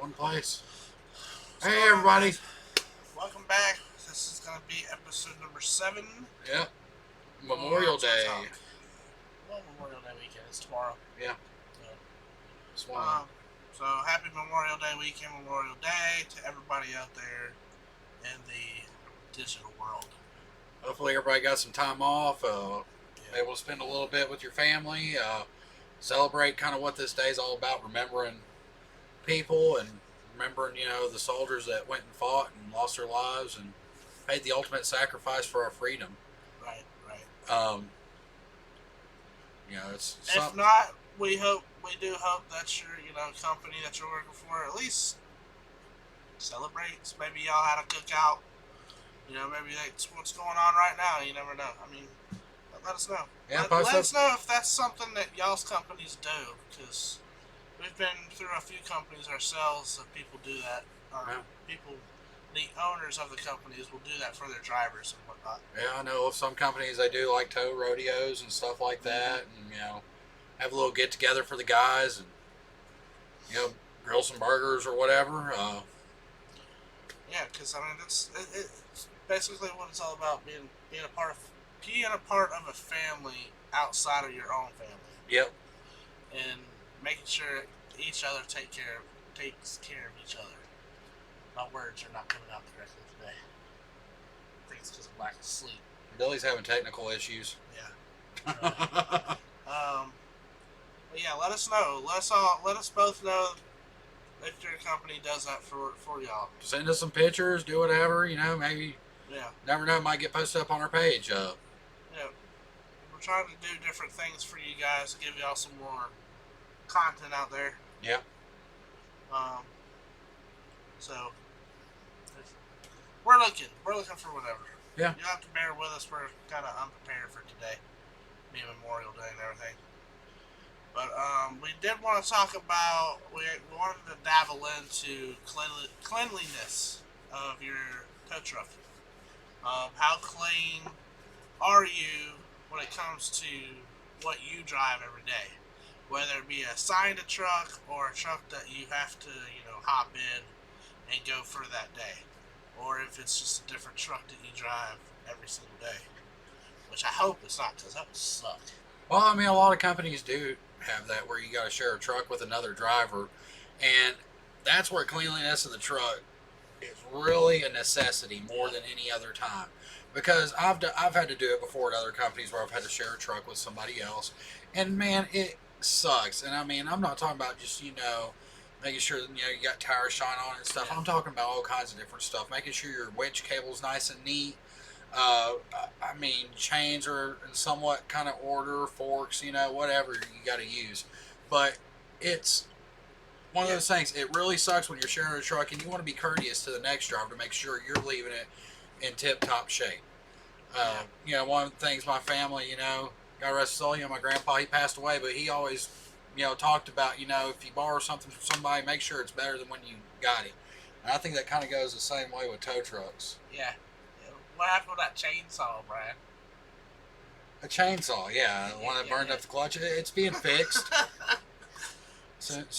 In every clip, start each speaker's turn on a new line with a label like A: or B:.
A: one place.
B: What's
A: Hey,
B: going on,
A: everybody.
B: guys? Welcome back. This is gonna be episode number 7.
A: Yep. Memorial
B: Memorial
A: Day.
B: Talk. Well, Memorial Day weekend is tomorrow.
A: Yeah.
B: So,
A: It's one.
B: so happy Memorial Day weekend, Memorial Day to everybody out there in the digital world.
A: Hopefully, everybody got some time off.
B: Yeah.
A: Able to spend a little bit with your family. Celebrate kind of what this day is all about. Remembering people and remembering, the soldiers that went and fought and lost their lives and paid the ultimate sacrifice for our freedom.
B: Right, right.
A: Um, it's
B: If
A: something.
B: not, we do hope that your company that you're working for at least celebrates. Maybe y'all had a cookout. Maybe that's what's going on right now. You never know. I mean, let us know.
A: Yeah,
B: Let us know if that's something that y'all's companies do, because we've been through a few companies ourselves that people do that.
A: Yeah.
B: People, the owners of the companies will do that for their drivers and whatnot.
A: Yeah, I know of some companies they do like tow rodeos and stuff like that, and have a little get together for the guys, and grill some burgers or whatever.
B: Yeah, because I mean it's basically what it's all about, being a part of a family outside of your own family.
A: Yep.
B: And making sure each other takes care of each other. My words are not coming out correctly today. I think it's because I'm lack of sleep.
A: Billy's having technical issues.
B: Yeah. But yeah, let us know. Let us both know if your company does that for y'all.
A: Send us some pictures, do whatever, maybe.
B: Yeah.
A: Never know, it might get posted up on our page.
B: Yeah. We're trying to do different things for you guys to give y'all some more content out there.
A: Yeah.
B: So we're looking for whatever.
A: Yeah.
B: You have to bear with us. We're kind of unprepared for today, being Memorial Day and everything. But we did want to talk about. We wanted to dabble into cleanliness of your tow truck. How clean are you when it comes to what you drive every day? Whether it be a signed truck or a truck that you have to, hop in and go for that day. Or if it's just a different truck that you drive every single day. Which I hope it's not, because that would suck.
A: Well, I mean, a lot of companies do have that where you got to share a truck with another driver, and that's where cleanliness of the truck is really a necessity more than any other time. Because I've had to do it before at other companies where I've had to share a truck with somebody else, and man, it sucks. And I mean, I'm not talking about just making sure that, you got tire shine on it and stuff.
B: Yeah.
A: I'm talking about all kinds of different stuff. Making sure your winch cable's nice and neat. I mean, chains are in somewhat kind of order, forks, whatever you got to use. But it's one of those things. It really sucks when you're sharing a truck and you want to be courteous to the next driver to make sure you're leaving it in tip-top shape. One of the things my family, God rest his soul, my grandpa, he passed away, but he always, talked about, if you borrow something from somebody, make sure it's better than when you got it. And I think that kind of goes the same way with tow trucks.
B: Yeah. What happened with that chainsaw, Brian?
A: A chainsaw, yeah. The one that burned up the clutch. It's being fixed.
B: I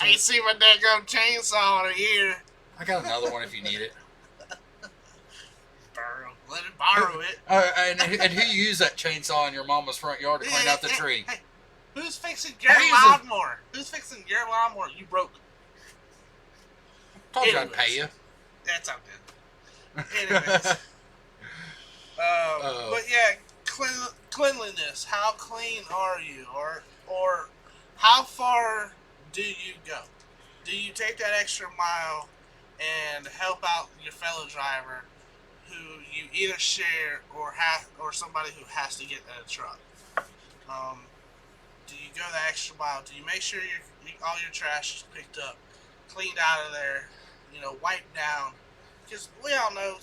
B: ain't seen my daggone chainsaw in a year.
A: I got another one if you need it.
B: Let it borrow it.
A: And who used that chainsaw in your mama's front yard to clean out the tree?
B: Hey, who's fixing your lawnmower? Who's fixing your lawnmower? You broke.
A: Told you I'd pay you.
B: That's all good. Anyways. But yeah, cleanliness. How clean are you, or how far do you go? Do you take that extra mile and help out your fellow driver, who you either share or somebody who has to get in a truck? Do you go the extra mile? Do you make sure all your trash is picked up, cleaned out of there, wiped down? Because we all know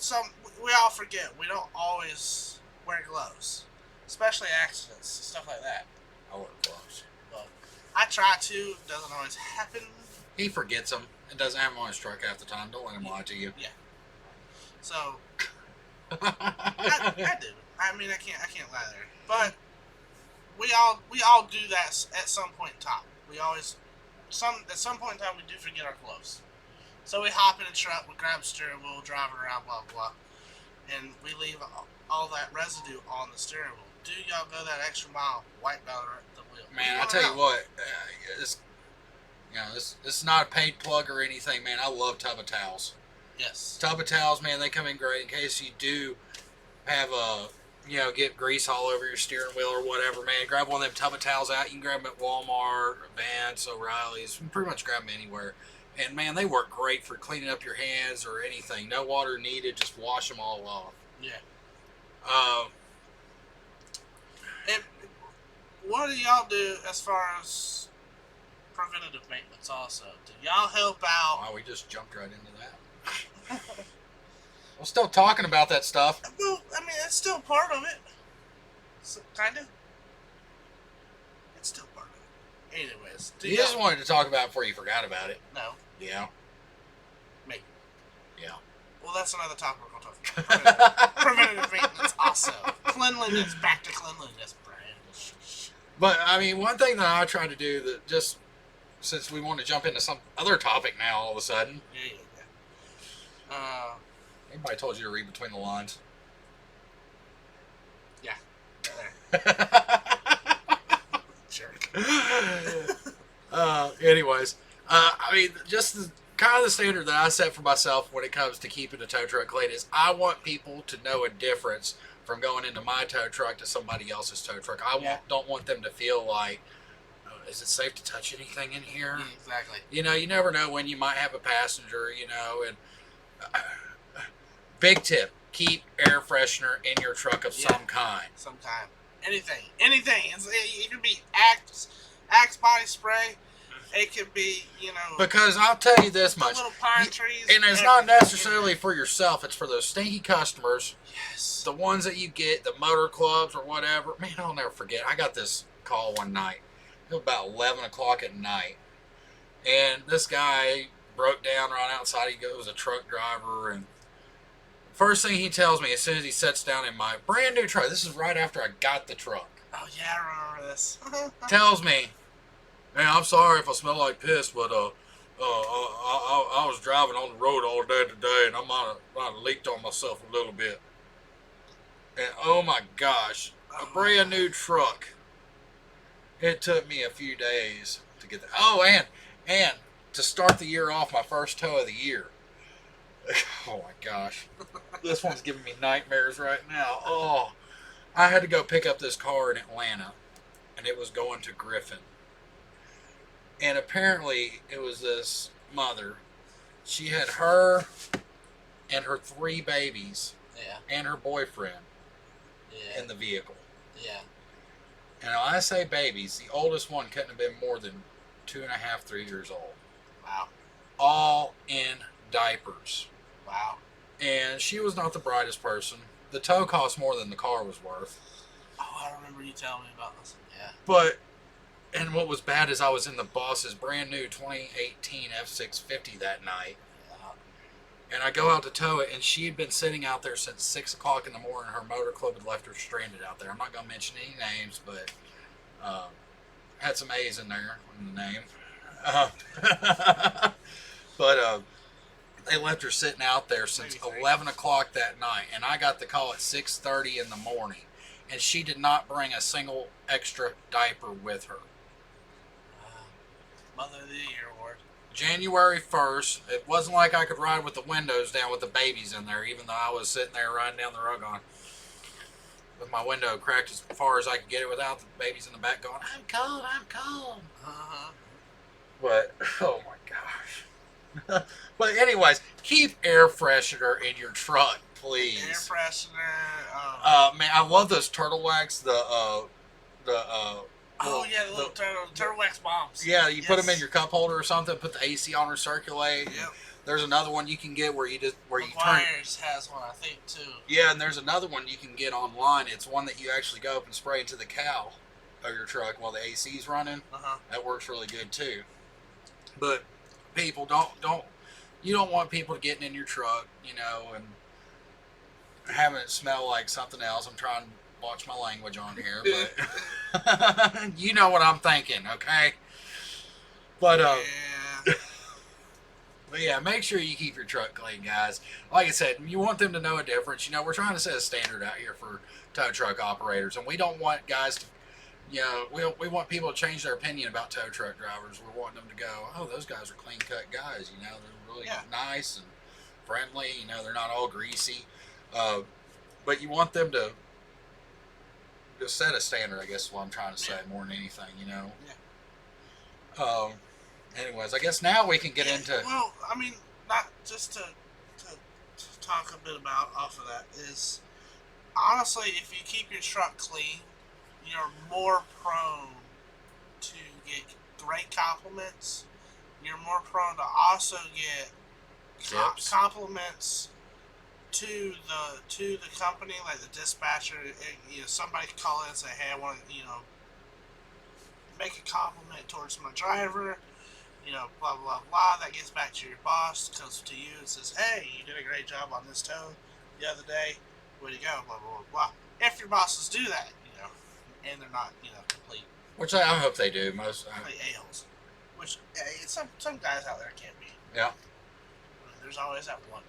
B: we all forget. We don't always wear gloves, especially accidents, stuff like that.
A: I wear gloves.
B: But I try to. It doesn't always happen.
A: He forgets them and doesn't have them on his truck half the time. Don't let him lie to you.
B: Yeah. So I do. I mean, I can't lie there. But we all do that at some point in time. At some point in time, we do forget our gloves. So we hop in the truck, we grab the steering wheel, drive it around, blah, blah, blah. And we leave all that residue on the steering wheel. Do y'all go that extra mile, wipe down the wheel?
A: Man, I tell you what, this is not a paid plug or anything, man. I love Tub of Towels.
B: Yes.
A: Tub of Towels, man, they come in great in case you do have get grease all over your steering wheel or whatever, man. Grab one of them Tub of Towels out. You can grab them at Walmart, Vance, O'Reilly's. You can pretty much grab them anywhere. And, man, they work great for cleaning up your hands or anything. No water needed. Just wash them all off.
B: Yeah.
A: Uh,
B: And what do y'all do as far as preventative maintenance also? Do y'all help out?
A: wow, we just jumped right into that. I'm still talking about that stuff.
B: Well, I mean, it's still part of it. So, kind of. It's still part of it. Anyways.
A: You just wanted to talk about it before you forgot about it.
B: No.
A: Yeah.
B: Maybe.
A: Yeah.
B: Well, that's another topic we're going to talk about. Preventative maintenance also. Cleanliness, back to cleanliness, Brian.
A: But, I mean, one thing that I try to do that just, since we want to jump into some other topic now all of a sudden.
B: Yeah.
A: Anybody told you to read between the lines?
B: Yeah. Jerk.
A: Anyways, I mean, just kind of the standard that I set for myself when it comes to keeping a tow truck clean is I want people to know a difference from going into my tow truck to somebody else's tow truck. Don't want them to feel like, oh, is it safe to touch anything in here?
B: Exactly.
A: You never know when you might have a passenger, and big tip, keep air freshener in your truck of some kind.
B: Sometime. Anything. It could be Axe body spray. It could be,
A: Because I'll tell you this much.
B: Little pine trees.
A: And it's not necessarily for yourself. It's for those stinky customers.
B: Yes.
A: The ones that you get, the motor clubs or whatever. Man, I'll never forget. I got this call one night. It was about 11 o'clock at night. And this guy broke down right outside. He was a truck driver. And first thing he tells me as soon as he sits down in my brand new truck, this is right after I got the truck.
B: Oh, yeah, I remember this.
A: Tells me, man, I'm sorry if I smell like piss, but I was driving on the road all day today, and I might have leaked on myself a little bit. And oh my gosh, a brand new truck. It took me a few days to get that. Oh, and to start the year off, my first tow of the year. Oh my gosh, this one's giving me nightmares right now. Oh, I had to go pick up this car in Atlanta, and it was going to Griffin. And apparently, it was this mother. She had her and her 3 babies and her boyfriend in the vehicle.
B: Yeah.
A: And when I say babies, the oldest one couldn't have been more than 2.5, 3 years old.
B: Wow.
A: All in diapers.
B: Wow.
A: And she was not the brightest person. The tow cost more than the car was worth.
B: Oh, I remember you telling me about this. Yeah.
A: And what was bad is I was in the boss's brand new 2018 F650 that night. Yeah. And I go out to tow it, and she had been sitting out there since 6 o'clock in the morning. Her motor club had left her stranded out there. I'm not going to mention any names, but had some A's in there in the name. But they left her sitting out there since 11 o'clock that night, and I got the call at 6:30 in the morning, and she did not bring a single extra diaper with her.
B: Mother of the Year award.
A: January 1st, it wasn't like I could ride with the windows down with the babies in there, even though I was sitting there riding down the road going, with my window cracked as far as I could get it without the babies in the back going, I'm cold, I'm cold. But, oh my gosh. But anyways, keep air freshener in your truck, please.
B: Air freshener.
A: Man, I love those turtle wax,
B: Oh yeah, the little turtle wax bombs.
A: Yeah, you put them in your cup holder or something. Put the AC on or circulate.
B: Yep.
A: There's another one you can get where you turn.
B: McGuire's has one, I think, too.
A: Yeah, and there's another one you can get online. It's one that you actually go up and spray into the cowl of your truck while the AC's running. That works really good too. But people you don't want people getting in your truck, and having it smell like something else. I'm trying to watch my language on here, but you know what I'm thinking, okay? But But yeah, make sure you keep your truck clean, guys. Like I said, you want them to know a difference. You know, we're trying to set a standard out here for tow truck operators, and we don't want guys to, you know, we want people to change their opinion about tow truck drivers. We're wanting them to go, oh, those guys are clean cut guys. You know, they're really nice and friendly. You know, they're not all greasy. But you want them to just set a standard, I guess is what I'm trying to say, more than anything, you know. Anyways, I guess now we can get into.
B: Well, I mean, not just to talk a bit about off of that is honestly, if you keep your truck clean, you're more prone to get great compliments. You're more prone to also get compliments to the company, like the dispatcher. You know, somebody could call in and say, "Hey, I want to, make a compliment towards my driver." You know, blah blah blah. That gets back to your boss, comes to you and says, "Hey, you did a great job on this tow the other day. Way to go!" Blah blah blah. If your bosses do that, and they're not, complete.
A: Which I hope they do. Most
B: complete a-holes. Which some guys out there can't be.
A: Yeah.
B: I mean, there's always that one.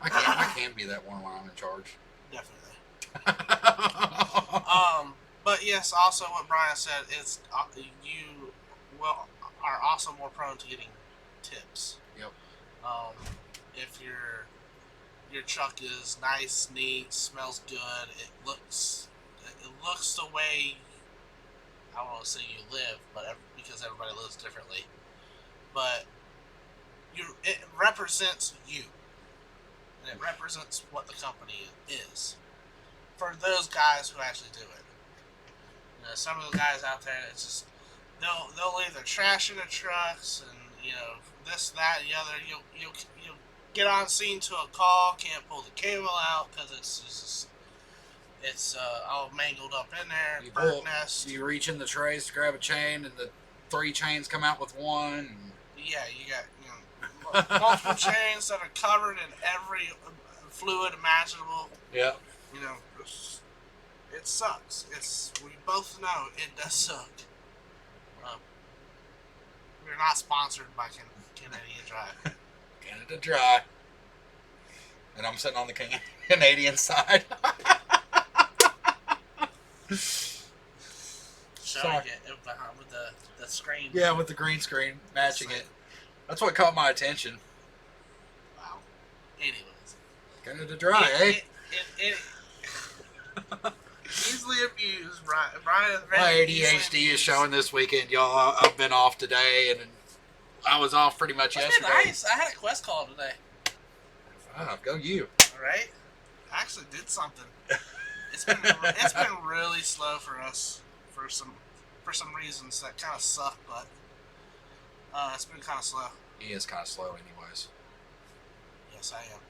A: I can be that one when I'm in charge.
B: Definitely. But yes, also what Brian said is you are also more prone to getting tips.
A: Yep.
B: If your truck is nice, neat, smells good, it looks the way, I don't want to say you live, but because everybody lives differently, but it represents you, and it represents what the company is for those guys who actually do it. Some of the guys out there, it's just they'll leave their trash in their trucks, and this, that, and the other. You'll get on scene to a call, can't pull the cable out because it's all mangled up in there. Bird nest.
A: You reach in the trays to grab a chain, and the 3 chains come out with one. And...
B: Yeah, you got multiple chains that are covered in every fluid imaginable.
A: Yeah.
B: It sucks. We both know it does suck. We're not sponsored by Canadian Dry.
A: Canada Dry. And I'm sitting on the Canadian side.
B: Showing it with the screen.
A: Yeah, with the green screen matching it. That's what caught my attention.
B: Wow. Anyways.
A: Canada Dry,
B: Easily abused, Brian.
A: My ADHD is showing this weekend, y'all. I've been off today, and I was off pretty much yesterday.
B: Nice. I had a quest call today.
A: Oh, go you.
B: All right. I actually did something. It's been really slow for us for some reasons that kind of suck, but it's been kind of slow.
A: He is kind of slow, anyways.
B: Yes, I am.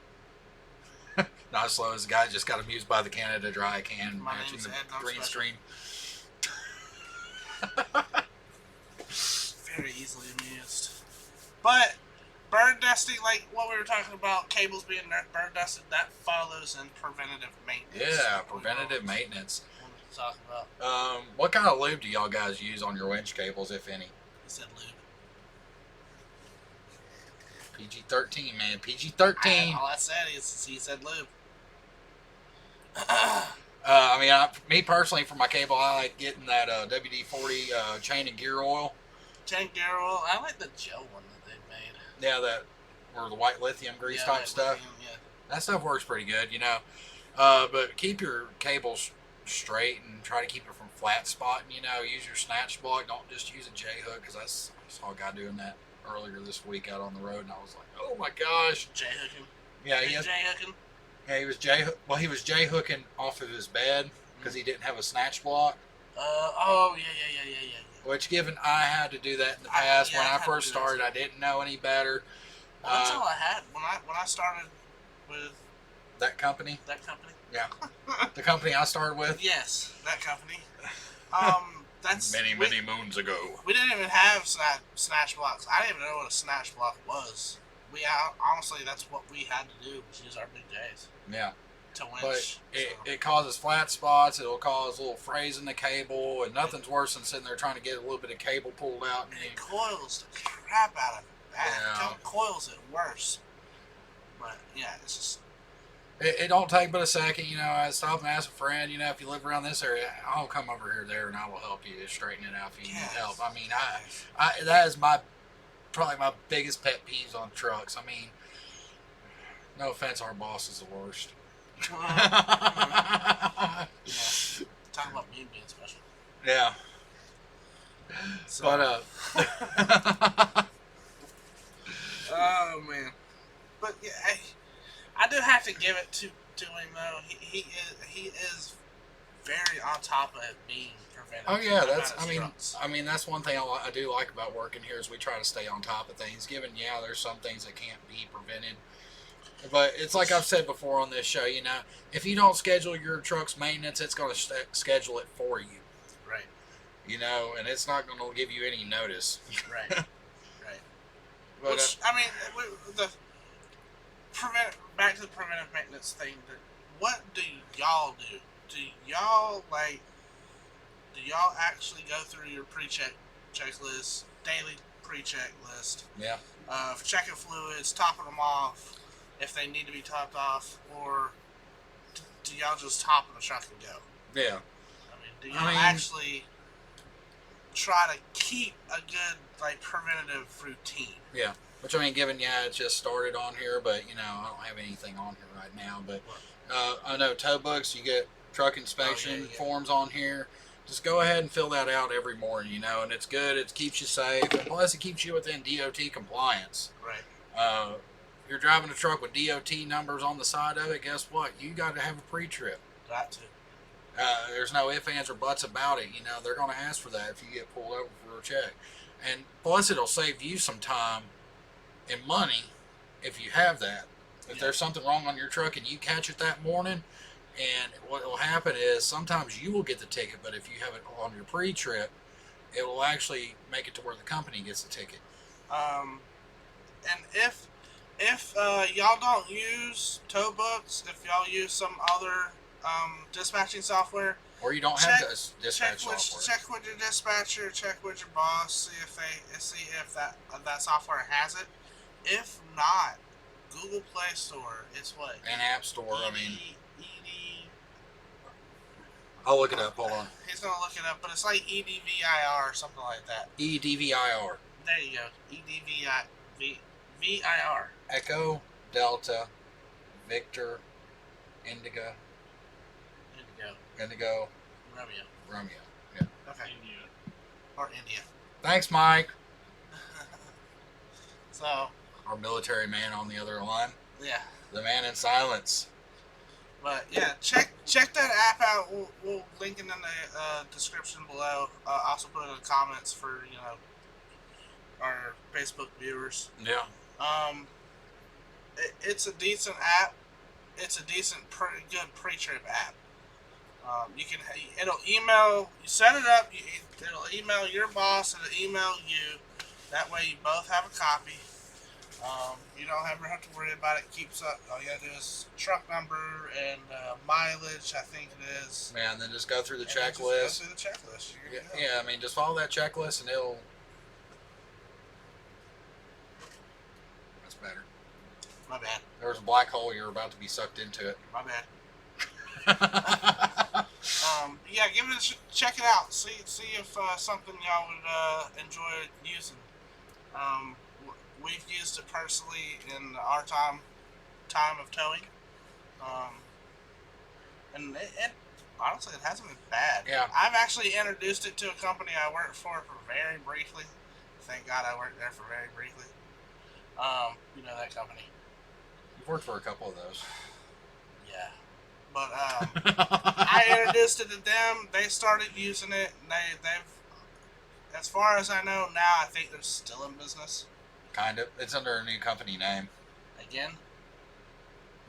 A: Not as slow as the guy just got amused by the Canada Dry can matching the green screen.
B: Very easily amused. But bird dusting, like what we were talking about, cables being bird dusted, that follows in preventative maintenance.
A: Yeah, preventative maintenance.
B: What we're talking about.
A: What kind of lube do y'all guys use on your winch cables, if any?
B: He said lube.
A: PG-13, man. PG-13.
B: All I said is he said lube.
A: Me personally, for my cable, I like getting that WD-40 chain and gear oil.
B: Chain and gear oil. I like the gel one that they made.
A: Yeah, or the white lithium grease type stuff.
B: Lithium, yeah.
A: That stuff works pretty good, But keep your cables straight and try to keep it from flat spotting. Use your snatch block. Don't just use a J-hook, because I saw a guy doing that earlier this week out on the road, and I was like, oh my gosh.
B: J-hooking?
A: Yeah,
B: J-hooking?
A: Yeah, he was J-hooking off of his bed because he didn't have a snatch block.
B: Yeah.
A: Which, given I had to do that in the past when I first started, I didn't know any better.
B: Well, that's all I had when I started with
A: that company. Yeah, the company I started with.
B: Yes, that company. That's
A: many moons ago.
B: We didn't even have snatch blocks. I didn't even know what a snatch block was. Honestly, that's what we had to do, was use our big J's.
A: Yeah.
B: To winch.
A: But it causes flat spots. It'll cause a little frays in the cable, and nothing's worse than sitting there trying to get a little bit of cable pulled out.
B: And it coils the crap out of it.
A: Yeah.
B: Coils it worse. But yeah, it's just
A: It don't take but a second, I stop and ask a friend, if you live around this area, I'll come over here there and I will help you straighten it out if you need help. I mean,
B: yes.
A: that is probably my biggest pet peeves on trucks. I mean, no offense, our boss is the worst.
B: Yeah. Talk about me being special.
A: Yeah.
B: So,
A: But
B: oh man. But yeah, I do have to give it to him though. He is very on top of it being preventive.
A: oh yeah,
B: about his trucks.
A: I mean that's one thing I do like about working here is we try to stay on top of things. Given there's some things that can't be prevented, but it's like I've said before on this show. If you don't schedule your truck's maintenance, it's going to schedule it for you.
B: Right.
A: And it's not going to give you any notice.
B: Right. Right.
A: But,
B: Which I mean, back to the preventive maintenance thing. What do y'all do? Do y'all actually go through your checklist, daily pre-check list
A: yeah.
B: of checking fluids, topping them off if they need to be topped off, or do y'all just hop in the truck and go?
A: Yeah.
B: I mean, do y'all actually try to keep a good preventative routine?
A: Yeah. Which given it just started on here, but I don't have anything on here right now. But I know tow books, you get truck inspection forms on here. Just go ahead and fill that out every morning, and it's good. It keeps you safe, and plus it keeps you within DOT compliance.
B: Right.
A: You're driving a truck with DOT numbers on the side of it. Guess what? You got to have a pre-trip.
B: Got to.
A: There's no ifs, ands, or buts about it. They're going to ask for that if you get pulled over for a check, and plus it'll save you some time and money if you have that. If there's something wrong on your truck and you catch it that morning, and what will happen is sometimes you will get the ticket, but if you have it on your pre-trip, it will actually make it to where the company gets the ticket.
B: And if y'all don't use tow books, if y'all use some other dispatching software,
A: or you don't have this dispatch software,
B: check with your dispatcher, check with your boss, see if that software has it. If not, Google Play Store. It's what?
A: An app store.
B: ED.
A: I'll look it up. Hold on.
B: He's gonna look it up, but it's like EDVIR or something like that.
A: EDVIR.
B: There you go. EDVIR.
A: Echo, Delta, Victor, Indigo, Romeo. Yeah.
B: Okay. India. Or India.
A: Thanks, Mike.
B: So.
A: Our military man on the other line.
B: Yeah.
A: The man in silence.
B: But yeah, check that app out. We'll link it in the description below. Also put it in the comments for our Facebook viewers.
A: Yeah.
B: It's a decent app. It's a decent, pretty good pre-trip app. It'll email. You set it up. It'll email your boss. It'll email you. That way you both have a copy. You don't ever have to worry about it. Keeps up. All you gotta do is truck number and mileage. I think it is.
A: Man, then just go through the checklist.
B: Go through the checklist.
A: Yeah, just follow that checklist and it'll. That's better.
B: My bad.
A: There was a black hole. You're about to be sucked into it.
B: My bad. Yeah, give it check it out. See if something y'all would enjoy using. We've used it personally in our time of towing, and it honestly it hasn't been bad.
A: Yeah.
B: I've actually introduced it to a company I worked for very briefly. Thank God I worked there for very briefly. You know that company.
A: You've worked for a couple of those.
B: Yeah. But I introduced it to them. They started using it. And they've, as far as I know now, I think they're still in business.
A: Kind of. It's under a new company name.
B: Again?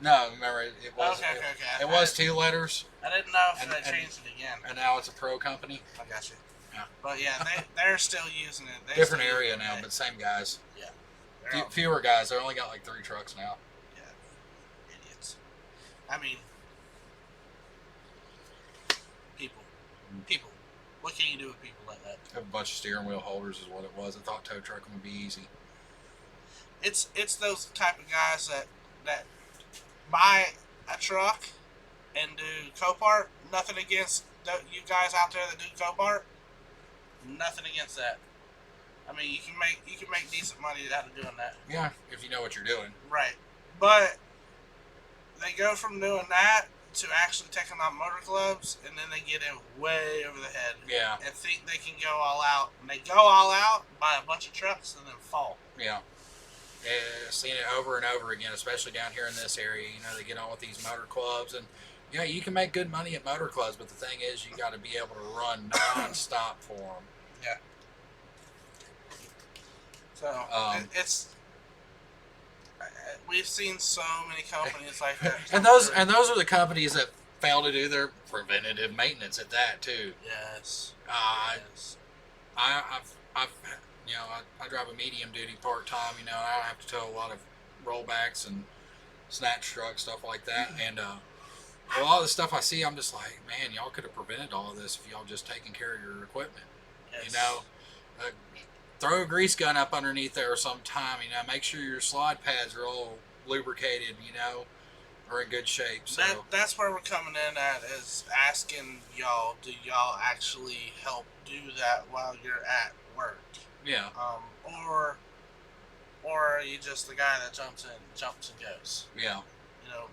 A: No, remember it was.
B: Okay.
A: It was 2 letters.
B: I didn't know if they changed it again.
A: And now it's a pro company.
B: I got you.
A: Yeah.
B: But yeah, they're still using it.
A: Different area now, but same guys.
B: Yeah.
A: Fewer guys. They only got like 3 trucks now.
B: Yeah. Idiots. I mean, people. What can you do with people like that?
A: Have a bunch of steering wheel holders is what it was. I thought tow trucking would be easy.
B: it's those type of guys that buy a truck and do Copart. Nothing against you guys out there that do Copart. Nothing against that. I mean, you can make decent money out of doing that.
A: Yeah, if you know what you're doing.
B: Right. But they go from doing that to actually taking on motor clubs, and then they get in way over the head.
A: Yeah.
B: And think they can go all out. And they go all out, buy a bunch of trucks, and then fall.
A: Yeah. Seen it over and over again, especially down here in this area. You know, they get on with these motor clubs, and yeah, you can make good money at motor clubs, but the thing is, you got to be able to run non-stop for them.
B: Yeah. So it's we've seen so many companies like that,
A: and those are the companies that fail to do their preventative maintenance at that too.
B: Yes.
A: Yes. I've you know, I drive a medium duty part time. You know, I have to tow a lot of rollbacks and snatch trucks, stuff like that, and a lot of the stuff I see, I'm just like, man, y'all could have prevented all of this if y'all just taken care of your equipment. Yes. You know, throw a grease gun up underneath there sometime. You know, make sure your slide pads are all lubricated. You know, are in good shape. So
B: that's where we're coming in at, is asking y'all, do y'all actually help do that while you're at work?
A: Yeah.
B: Or are you just the guy that jumps and goes?
A: Yeah.
B: You know.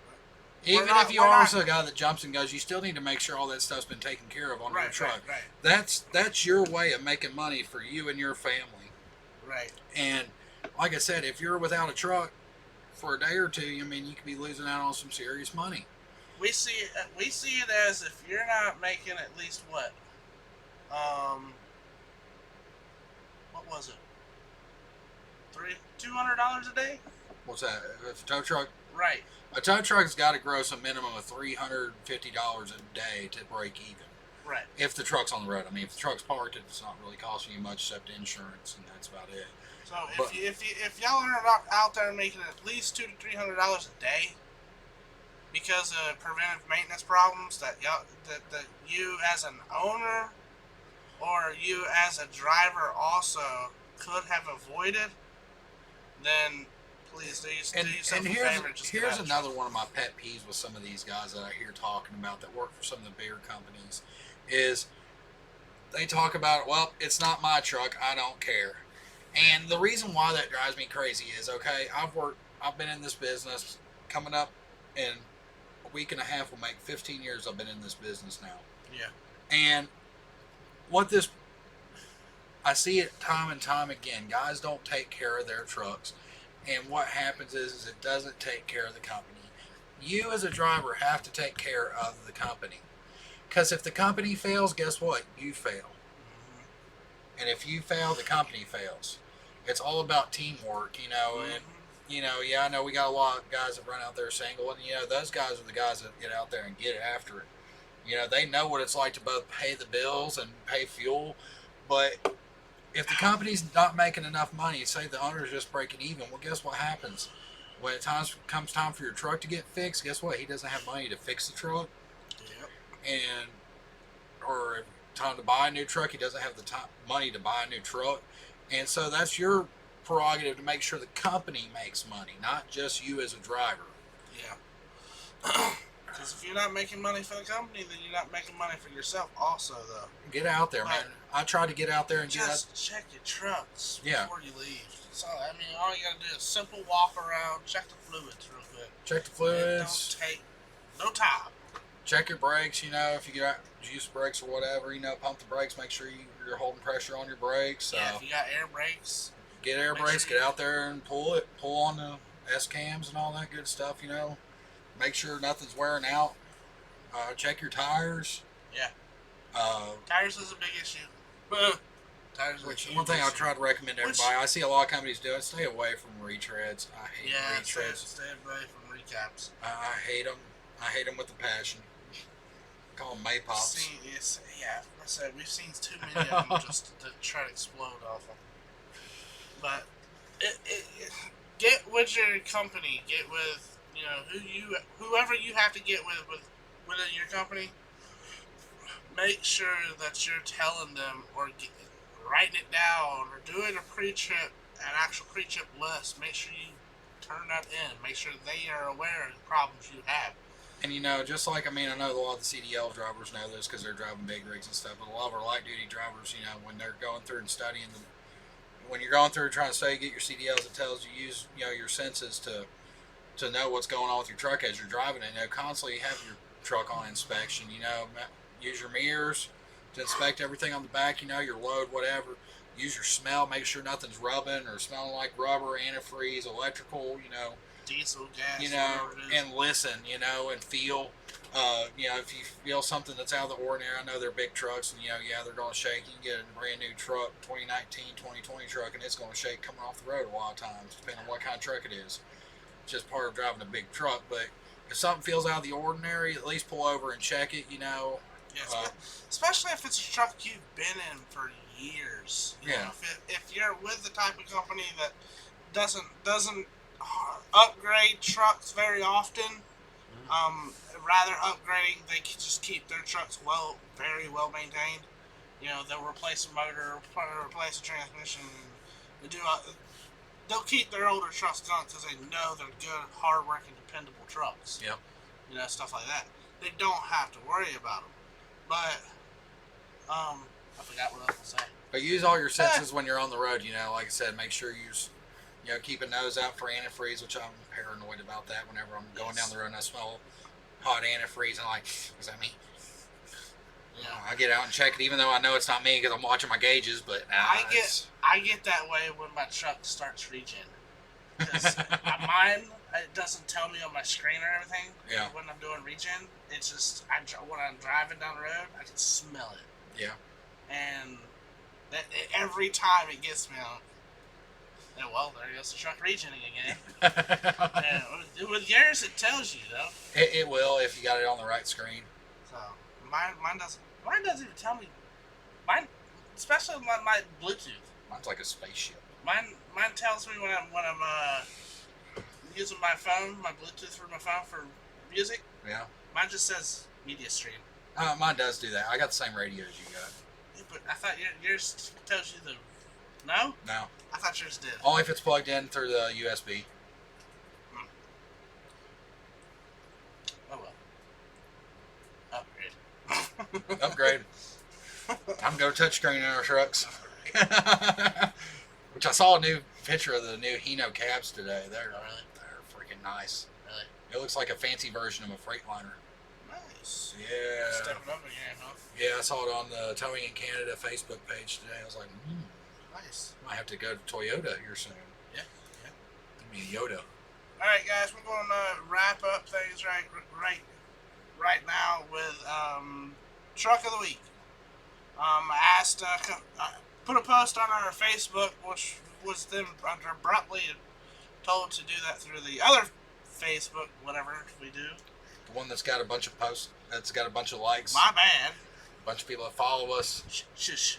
A: Even if you are also a guy that jumps and goes, you still need to make sure all that stuff's been taken care of on your truck.
B: Right.
A: That's your way of making money for you and your family.
B: Right.
A: And like I said, if you're without a truck for a day or two, I mean, you could be losing out on some serious money.
B: We see it as, if you're not making at least what was it? $200 a day?
A: What's that? If a tow truck?
B: Right.
A: A tow truck's got to gross a minimum of $350 a day to break even.
B: Right.
A: If the truck's on the road. I mean, if the truck's parked, it's not really costing you much except insurance, and that's about it.
B: So if y'all are out there making at least $200 to $300 a day because of preventive maintenance problems that you as an owner or you as a driver also could have avoided, then please do yourself a favor.
A: Here's another one of my pet peeves with some of these guys that I hear talking about that work for some of the bigger companies is they talk about, well, it's not my truck, I don't care. And the reason why that drives me crazy is, okay, I've been in this business, coming up in a week and a half will make 15 years I've been in this business now.
B: Yeah.
A: And I see it time and time again. Guys don't take care of their trucks. And what happens is it doesn't take care of the company. You as a driver have to take care of the company. Because if the company fails, guess what? You fail. Mm-hmm. And if you fail, the company fails. It's all about teamwork, you know. Mm-hmm. And, you know, yeah, I know we got a lot of guys that run out there single. And, you know, those guys are the guys that get out there and get after it. You know, they know what it's like to both pay the bills and pay fuel. But if the company's not making enough money, say the owner's just breaking even, well, guess what happens? When it comes time for your truck to get fixed, guess what? He doesn't have money to fix the truck. Yep. Or time to buy a new truck, he doesn't have the money to buy a new truck. And so that's your prerogative to make sure the company makes money, not just you as a driver.
B: Yeah. Because if you're not making money for the company, then you're not making money for yourself also, though.
A: Get out there, man. I try to get out there and
B: just check your trucks
A: Yeah.
B: before you leave. So, I mean, all you got to do is simple walk around, check the fluids real quick.
A: Check the fluids.
B: Don't take no time.
A: Check your brakes, you know, if you got juice brakes or whatever, you know, pump the brakes, make sure you're holding pressure on your brakes. So
B: yeah, if you got air brakes.
A: Get air brakes, get out there and pull on the S-cams and all that good stuff, you know. Make sure nothing's wearing out. Check your tires.
B: Yeah. Tires is a big issue. Tires
A: Which one thing I try to recommend to everybody. I see a lot of companies do it. Stay away from retreads. I hate retreads.
B: Stay away from recaps.
A: I hate them. I hate them with a passion. Call them Maypops.
B: Yeah. I said we've seen too many of them just to try to explode off them. But get with your company. Get with whoever you have to get with within your company. Make sure that you're telling them or writing it down or doing a pre-trip an actual pre-trip list. Make sure you turn that in. Make sure they are aware of the problems you have.
A: And just like I know a lot of the CDL drivers know this because they're driving big rigs and stuff. But a lot of our light duty drivers, when they're going through and studying when you're going through trying to study, get your CDLs, it tells you use your senses to know what's going on with your truck as you're driving it. Constantly have your truck on inspection. Use your mirrors to inspect everything on the back. Your load, whatever. Use your smell. Make sure nothing's rubbing or smelling like rubber, antifreeze, electrical.
B: Diesel, gas.
A: And listen. And feel. If you feel something that's out of the ordinary, I know they're big trucks, and they're going to shake. You can get a brand new truck, 2019, 2020 truck, and it's going to shake coming off the road a lot of times, depending on what kind of truck it is. It's just part of driving a big truck. But if something feels out of the ordinary, at least pull over and check it.
B: Yes, especially if it's a truck you've been in for years. If you're with the type of company that doesn't upgrade trucks very often, rather upgrading, they can just keep their trucks very well maintained. They'll replace a motor, replace a transmission. They'll keep their older trucks going because they know they're good, hard-working, dependable trucks.
A: Yep.
B: Stuff like that. They don't have to worry about them. But, I forgot what I was going to say.
A: But use all your senses when you're on the road. Like I said, make sure you keep a nose out for antifreeze, which I'm paranoid about that whenever I'm going down the road and I smell hot antifreeze. I'm like, is that me? I get out and check it, even though I know it's not me because I'm watching my gauges. But
B: I get that way when my truck starts regen. Because mine, it doesn't tell me on my screen or everything.
A: Yeah.
B: When I'm doing regen, it's just when I'm driving down the road, I can smell it.
A: Yeah.
B: And every time it gets me out. And well, there goes the truck regening again. And with yours, it tells you though.
A: It will if you got it on the right screen.
B: So mine doesn't. Mine doesn't even tell me. Mine, especially my Bluetooth.
A: Mine's like a spaceship.
B: Mine tells me when I'm using my phone, my Bluetooth for my phone for music.
A: Yeah.
B: Mine just says media stream.
A: Mine does do that. I got the same radio as you got.
B: Yeah, but I thought yours tells you the. No?
A: No.
B: I thought yours did.
A: Only if it's plugged in through the USB.
B: Oh well.
A: Upgrade. I'm going to touchscreen in our trucks. Which I saw a new picture of the new Hino cabs today. They're freaking nice.
B: Really?
A: It looks like a fancy version of a Freightliner.
B: Nice.
A: Yeah.
B: Stepping up again, huh?
A: Yeah, I saw it on the Towing in Canada Facebook page today. I was like,
B: Nice.
A: might have to go to Toyota here soon.
B: Yeah.
A: Give me a Yoda.
B: All right, guys, we're going to wrap up things right now with truck of the week. I asked, put a post on our Facebook, which was then abruptly told to do that through the other Facebook, whatever we do.
A: The one that's got a bunch of posts, that's got a bunch of likes.
B: My bad.
A: A bunch of people that follow us.
B: Shush.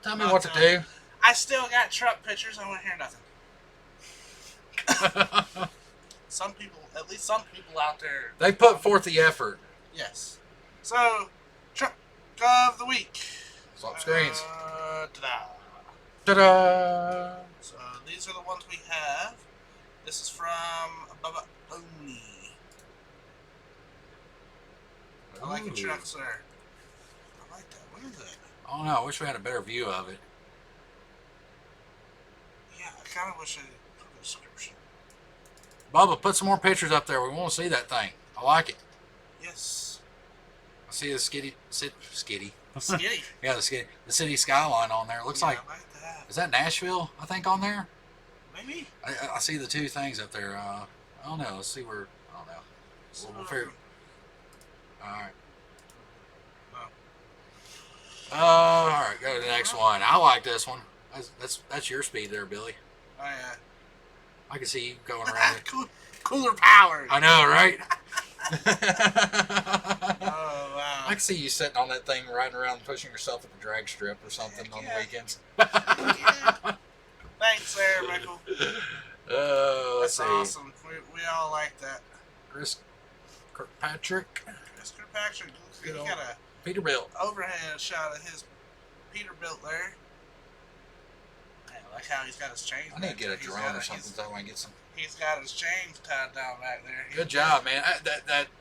A: Tell me what to do.
B: I still got truck pictures. I don't want to hear nothing. At least some people out there.
A: They put forth the effort.
B: Yes. So, truck of the week.
A: Swap screens.
B: Ta-da.
A: Ta-da!
B: So these are the ones we have. This is from Bubba Oni. I like your truck, sir. I like that. What is that?
A: Oh no, I wish we had a better view of it.
B: Yeah, I kind of wish I put a description.
A: Bubba, put some more pictures up there. We want to see that thing. I like it.
B: Yes.
A: I see the skitty.
B: Skitty.
A: Yeah, the city skyline on there. It looks like.
B: I like that.
A: Is that Nashville? I think on there.
B: Maybe.
A: I see the two things up there. I don't know. Let's see where. I don't know. We'll figure. All right. All right. Go to the next one. I like this one. That's your speed there, Billy.
B: Oh yeah.
A: I can see you going around.
B: Cooler power.
A: I know, right?
B: Oh wow.
A: I can see you sitting on that thing, riding around, pushing yourself at the drag strip or something on the weekends.
B: Yeah. Thanks, there, Michael.
A: Let's see.
B: That's awesome. We all like that.
A: Chris Kirkpatrick.
B: Chris Kirkpatrick. He got a
A: Peterbilt.
B: overhead shot of his Peterbilt there. Like how he's got his chains.
A: I need to
B: back
A: get a
B: there. He's
A: drone
B: got
A: or
B: a-
A: something so I can get some.
B: He's got his chains tied down back there.
A: Good job, man.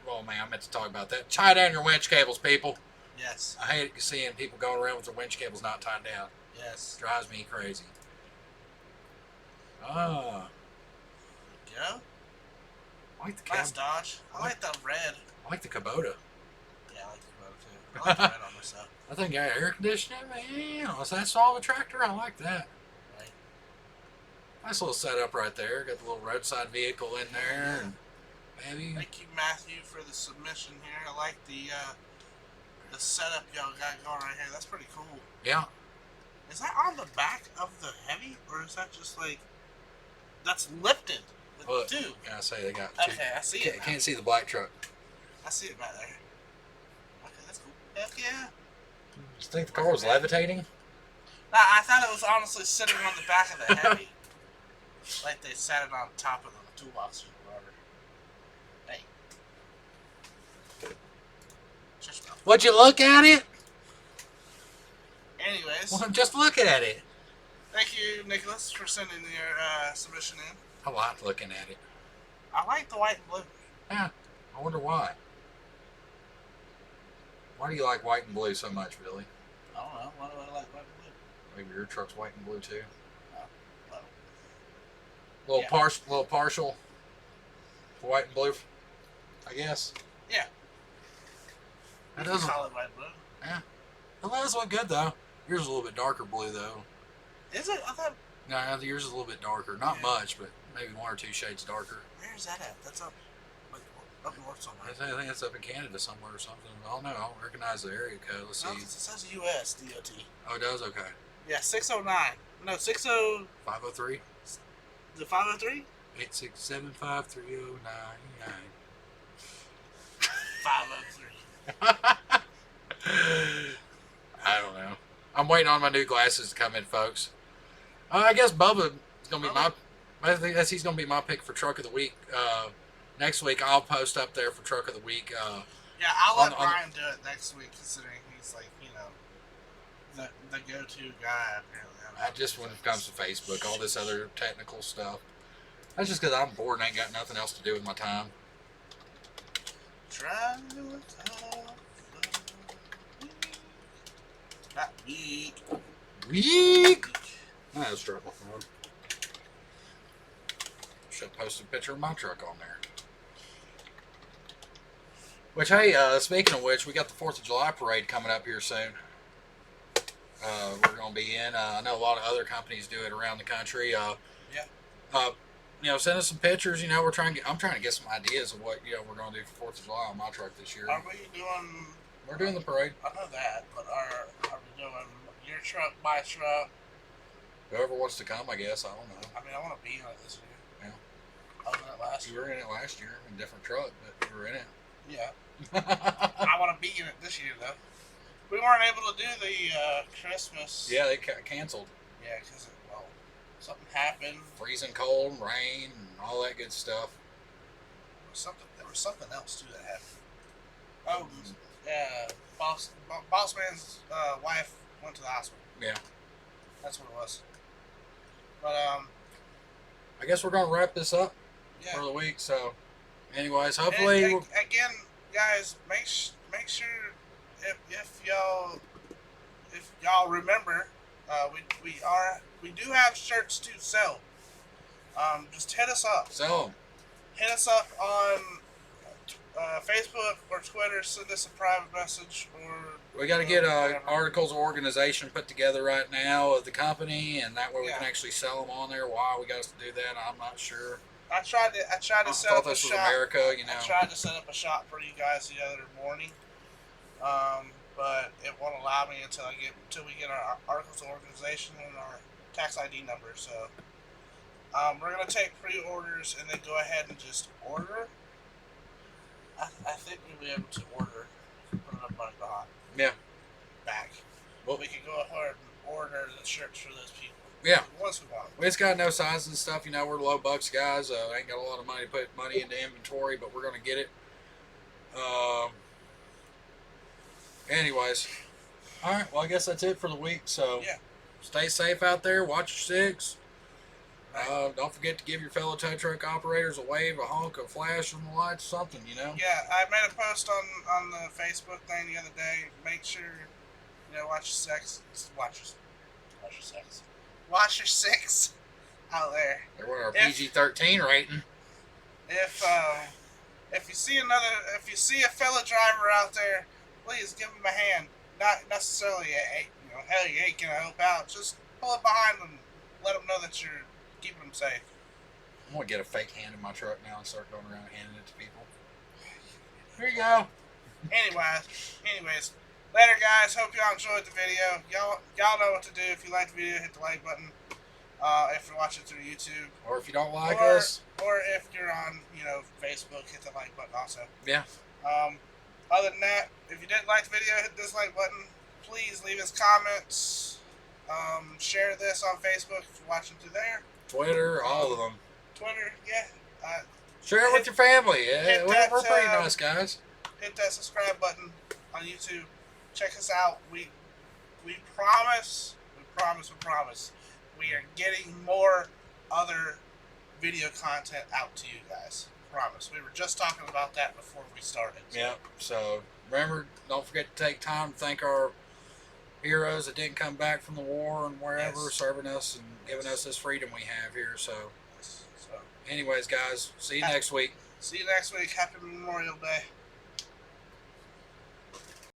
A: Oh man, I meant to talk about that. Tie down your winch cables, people.
B: Yes.
A: I hate seeing people going around with their winch cables not tied down.
B: Yes.
A: Drives me crazy. Ah,
B: Go.
A: I like the
B: Nice Dodge. I like the red.
A: I like the Kubota.
B: Yeah, I like the Kubota too. I like the red on this stuff.
A: I think got air conditioning, man. Was that solid tractor? I like that.
B: Right.
A: Nice little setup right there. Got the little roadside vehicle in there. And maybe.
B: Thank you, Matthew, for the submission here. I like the setup y'all got going right here. That's pretty cool.
A: Yeah.
B: Is that on the back of the Heavy, or is that just like that's lifted with
A: Look,
B: two?
A: I say they got two.
B: Okay, I see it.
A: Can't see the black truck.
B: I see it back there. Okay, that's cool. Heck yeah.
A: You think the car was levitating?
B: Nah, I thought it was honestly sitting on the back of the Heavy, like they sat it on top of the toolbox or whatever. Hey. Just about.
A: Would you look at it?
B: Anyways,
A: Well, just look at it.
B: thank you, Nicholas, for sending your submission in.
A: I like looking at it.
B: I like the white and blue.
A: Yeah. I wonder why. Why do you like white and blue so much, Billy?
B: I don't know. Why do I like white and blue?
A: Maybe your truck's white and blue too.
B: Well,
A: Little partial for white and blue, I guess.
B: yeah.
A: That
B: You
A: doesn't.
B: call it white and blue.
A: Yeah. Well, that does look good though. Yours is a little bit darker blue though.
B: Is it? I thought.
A: No, yours is a little bit darker. Not
B: Yeah.
A: much, but maybe 1 or 2 shades darker.
B: Where is that at? That's up, like, up north somewhere.
A: I think that's up in Canada somewhere or something. I don't know. I don't recognize the area code. Let's
B: No,
A: see.
B: it says U.S. DOT.
A: Oh, it does? Okay.
B: Yeah, 609. No, 60.
A: 503
B: The 503.
A: 867
B: 503.
A: I don't know. I'm waiting on my new glasses to come in, folks. I guess Bubba is gonna be I think he's gonna be my pick for truck of the week. Next week I'll post up there for truck of the week.
B: Yeah, I'll let
A: on-
B: Brian do it next week, considering he's like, the go-to guy apparently.
A: I just when it comes to Facebook, all this other technical stuff. That's just because I'm bored and ain't got nothing else to do with my time.
B: Try to do it not week.
A: Week. I just dropped my phone. Should have posted a picture of my truck on there. Which, hey, speaking of which, we got the 4th of July parade coming up here soon. We're going to be in. I know a lot of other companies do it around the country. Send us some pictures. I'm trying to get some ideas of what we're going to do for 4th of July on my truck this year.
B: Are we doing?
A: We're doing the parade.
B: I know that, but are we doing your truck, my truck?
A: Whoever wants to come, I guess. I don't know.
B: I mean, I want to be in it this year.
A: Yeah.
B: I was in it last
A: You
B: year.
A: were in it last year in a different truck, but you were in it.
B: Yeah. I want to be in it this year, though. We weren't able to do the Christmas.
A: Yeah, they canceled.
B: Yeah, because something happened.
A: Freezing cold, rain, and all that good stuff.
B: There was something else too that happened. Oh, yeah. Boss man's wife went to the hospital.
A: Yeah.
B: That's what it was. But
A: I guess we're going to wrap this up
B: yeah.
A: for the week. So, anyways,
B: And
A: hopefully,
B: again, guys, make sure if y'all remember, we do have shirts to sell. Just hit us up.
A: so
B: Hit us up on Facebook or Twitter. Send us a private message, or
A: we got to get
B: whatever.
A: articles of organization put together right now of the company, and that way we
B: Yeah.
A: can actually sell them on there. Why we got us to do that, I'm not sure.
B: I tried to
A: I
B: set
A: thought
B: up a
A: this was
B: shop.
A: America,
B: I tried to set up a shop for you guys the other morning, but it won't allow me until we get our articles of organization and our tax ID number. So we're gonna take pre-orders and then go ahead and just order. I think we'll be able to order if we put enough money behind.
A: Yeah.
B: Back.
A: Well,
B: We can go ahead and order the shirts for those people.
A: Yeah.
B: Once we want them.
A: We just got no sizes and stuff. We're low bucks guys. Ain't got a lot of money to put money into inventory, but we're going to get it. Anyways. All right. Well, I guess that's it for the week. So,
B: Yeah.
A: stay safe out there. Watch your six. Don't forget to give your fellow tow truck operators a wave, a honk, a flash on the lights, something, you know.
B: Yeah, I made a post on the Facebook thing the other day. Make sure watch your sex. Watch your six out there.
A: They're what our PG-13 rating.
B: If you see a fellow driver out there, please give him a hand. Not necessarily hell, you ain't gonna help out. Just pull up behind them. Let them know that you're keeping them safe.
A: I'm gonna get a fake hand in my truck now and start going around handing it to people. Here you go.
B: Anyways, later guys. Hope y'all enjoyed the video. Y'all know what to do. If you like the video, hit the like button. If you're watching through YouTube,
A: or if you don't like us,
B: or if you're on Facebook, hit the like button also.
A: Yeah.
B: Other than that, if you didn't like the video, hit the dislike button. Please leave us comments. Share this on Facebook if you're watching through there.
A: Twitter, all of them.
B: Twitter, yeah.
A: Share it with your family. Yeah, we're pretty nice guys.
B: Hit that subscribe button on YouTube. Check us out. We promise. We are getting more other video content out to you guys. Promise. We were just talking about that before we started.
A: Yeah. So remember, don't forget to take time to thank our heroes that didn't come back from the war and wherever, serving us and giving us this freedom we have here. So anyways, guys, see you next week.
B: See you next week. Happy Memorial Day.